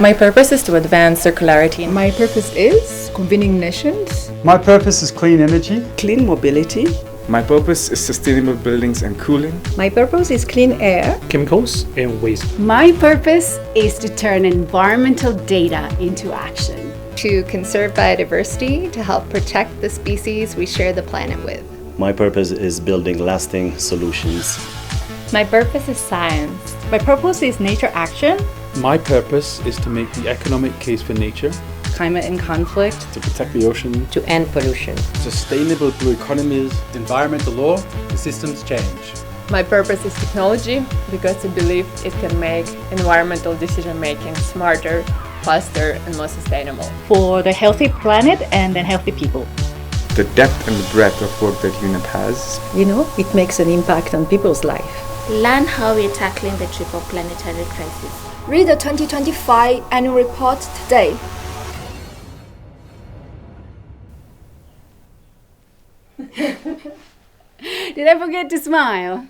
My purpose is to advance circularity. My purpose is convening nations. My purpose is clean energy. Clean mobility. My purpose is sustainable buildings and cooling. My purpose is clean air. Chemicals and waste. My purpose is to turn environmental data into action. To conserve biodiversity, to help protect the species we share the planet with. My purpose is building lasting solutions. My purpose is science. My purpose is nature action. My purpose is to make the economic case for nature. Climate and conflict. To protect the ocean. To end pollution. Sustainable blue economies. Environmental law, the systems change. My purpose is technology because I believe it can make environmental decision making smarter, faster and more sustainable. For the healthy planet and then healthy people. The depth and the breadth of work that UNEP has. It makes an impact on people's life. Learn how we're tackling the triple planetary crisis. Read the 2025 annual report today. Did I forget to smile?